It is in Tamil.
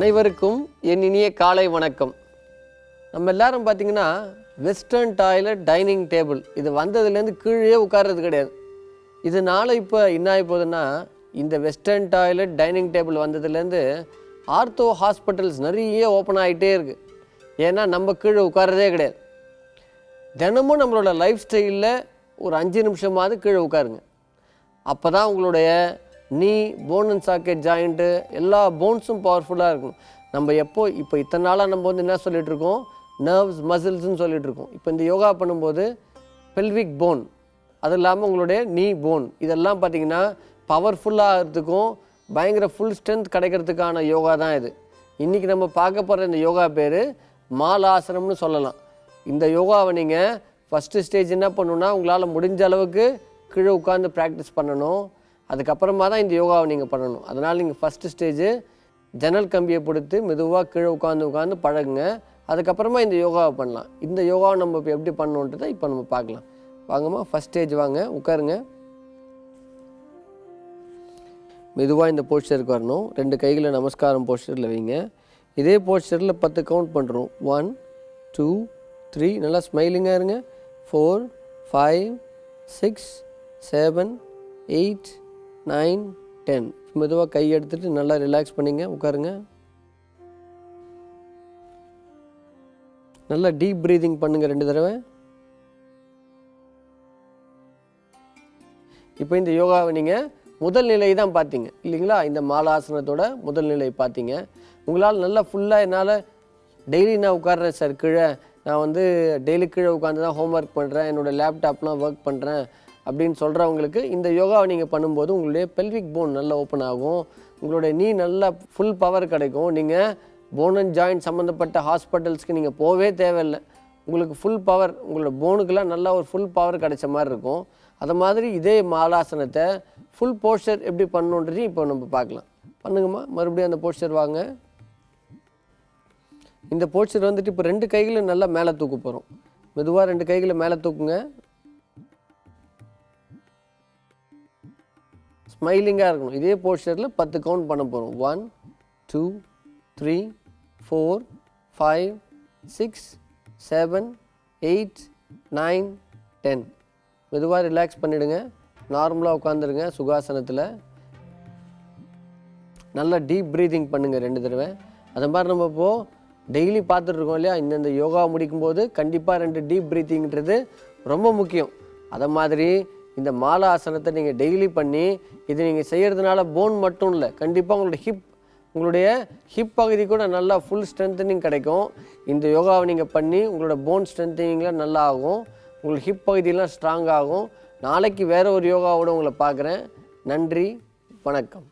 அனைவருக்கும் என் இனிய காலை வணக்கம். நம்ம எல்லாரும் பார்த்திங்கன்னா வெஸ்டர்ன் டாய்லெட் டைனிங் டேபிள் இது வந்ததுலேருந்து கீழே உட்கார்றது கிடையாது. இதனால் இப்போ என்ன ஆகி போகுதுன்னா, இந்த வெஸ்டர்ன் டாய்லெட் டைனிங் டேபிள் வந்ததுலேருந்து ஆர்த்தோ ஹாஸ்பிட்டல்ஸ் நிறைய ஓப்பன் ஆகிட்டே இருக்குது. ஏன்னா நம்ம கீழே உட்கார்றதே கிடையாது. தினமும் நம்மளோட லைஃப் ஸ்டைலில் ஒரு 5 நிமிஷமாவது கீழே உட்காருங்க. அப்போ தான் உங்களுடைய நீ போன் அண்ட் சாக்கெட் ஜாயிண்ட்டு எல்லா போன்ஸும் பவர்ஃபுல்லாக இருக்கும். நம்ம இப்போ இத்தனை நாளாக நம்ம என்ன சொல்லிகிட்ருக்கோம், நர்வ்ஸ் மசில்ஸ்ன்னு சொல்லிகிட்ருக்கோம். இப்போ இந்த யோகா பண்ணும்போது பெல்விக் போன், அது இல்லாமல் உங்களுடைய நீ போன், இதெல்லாம் பார்த்திங்கன்னா பவர்ஃபுல்லாகிறதுக்கும் பயங்கர ஃபுல் ஸ்ட்ரென்த் கிடைக்கிறதுக்கான யோகா தான் இது. இன்றைக்கி நம்ம பார்க்க போகிற இந்த யோகா பேர் மாலாசனம்னு சொல்லலாம். இந்த யோகாவை நீங்கள் ஃபஸ்ட்டு ஸ்டேஜ் என்ன பண்ணணுன்னா, உங்களால் முடிஞ்ச அளவுக்கு கீழே உட்காந்து ப்ராக்டிஸ் பண்ணணும். அதுக்கப்புறமா தான் இந்த யோகாவை நீங்கள் பண்ணணும். அதனால் நீங்கள் ஃபஸ்ட்டு ஸ்டேஜு ஜன்னல் கம்பியை பிடித்து மெதுவாக கீழே உட்காந்து பழகுங்க. அதுக்கப்புறமா இந்த யோகாவை பண்ணலாம். இந்த யோகாவை நம்ம இப்போ எப்படி பண்ணணுன்றதை இப்போ நம்ம பார்க்கலாம். வாங்கம்மா, ஃபஸ்ட் ஸ்டேஜ் வாங்க, உட்காருங்க. மெதுவாக இந்த போஸ்டருக்கு வரணும். 2 கைகளை நமஸ்காரம் போஸ்டரில் வைங்க. இதே போஸ்டரில் 10 கவுண்ட் பண்ணுறோம். 1 2 3, நல்லா ஸ்மைலிங்காக இருங்க. 4 5 6 7 8 9 10. மெதுவாக கை எடுத்துகிட்டு நல்லா ரிலாக்ஸ் பண்ணிங்க, உட்காருங்க. நல்லா டீப் ப்ரீதிங் பண்ணுங்கள் 2 தடவை. இப்போ இந்த யோகாவை நீங்கள் முதல் நிலை தான் பார்த்தீங்க இல்லைங்களா? இந்த மாலாசனத்தோட முதல் நிலை பார்த்தீங்க. உங்களால் நல்லா ஃபுல்லாக என்னால் டெய்லி நான் உட்கார்றேன் சார் கீழே, நான் டெய்லி கீழே உட்காந்து தான் ஹோம்ஒர்க் பண்ணுறேன், என்னோடய லேப்டாப்லாம் ஒர்க் பண்ணுறேன் அப்படின்னு சொல்கிறவங்களுக்கு இந்த யோகாவை நீங்கள் பண்ணும்போது உங்களுடைய பெல்விக் போன் நல்லா ஓப்பன் ஆகும். உங்களுடைய நீ நல்லா ஃபுல் பவர் கிடைக்கும். நீங்கள் போன் அண்ட் ஜாயிண்ட் சம்மந்தப்பட்ட ஹாஸ்பிட்டல்ஸ்க்கு நீங்கள் போகவே தேவையில்லை. உங்களுக்கு ஃபுல் பவர், உங்களோட போனுக்கெல்லாம் நல்லா ஒரு ஃபுல் பவர் கிடைச்ச மாதிரி இருக்கும். அது மாதிரி இதே மாலாசனத்தை ஃபுல் போஸ்டர் எப்படி பண்ணணுன்றதையும் இப்போ நம்ம பார்க்கலாம். பண்ணுங்கம்மா, மறுபடியும் அந்த போஸ்டர் வாங்க. இந்த போஸ்டர் இப்போ 2 கைகளும் நல்லா மேலே தூக்க போகிறோம். மெதுவாக 2 கைகளை மேலே தூக்குங்க. ஸ்மைலிங்காக இருக்கணும். இதே போஸ்டரில் 10 கவுண்ட் பண்ண போகிறோம். 1 2 3 4 5 6 7 8 9 10. மெதுவாக ரிலாக்ஸ் பண்ணிவிடுங்க. நார்மலாக உட்காந்துருங்க சுகாசனத்தில். நல்லா டீப் ப்ரீதிங் பண்ணுங்கள் 2 தடவை. அது மாதிரி நம்ம இப்போது டெய்லி பார்த்துட்ருக்கோம் இல்லையா? இந்த யோகா முடிக்கும்போது கண்டிப்பாக 2 டீப் ப்ரீத்திங்கிறது ரொம்ப முக்கியம். அதை மாதிரி இந்த மாலாசனத்தை நீங்கள் டெய்லி பண்ணி இது நீங்கள் செய்கிறதுனால போன் மட்டும் இல்லை, கண்டிப்பாக உங்களுடைய ஹிப் பகுதி கூட நல்லா ஃபுல் ஸ்ட்ரென்த்தனிங் கிடைக்கும். இந்த யோகாவை நீங்கள் பண்ணி உங்களோட போன் ஸ்ட்ரென்த்தனிங்லாம் நல்லா ஆகும். உங்களுக்கு ஹிப் பகுதியெல்லாம் ஸ்ட்ராங் ஆகும். நாளைக்கு வேறு ஒரு யோகாவோடு உங்களை பார்க்குறேன். நன்றி, வணக்கம்.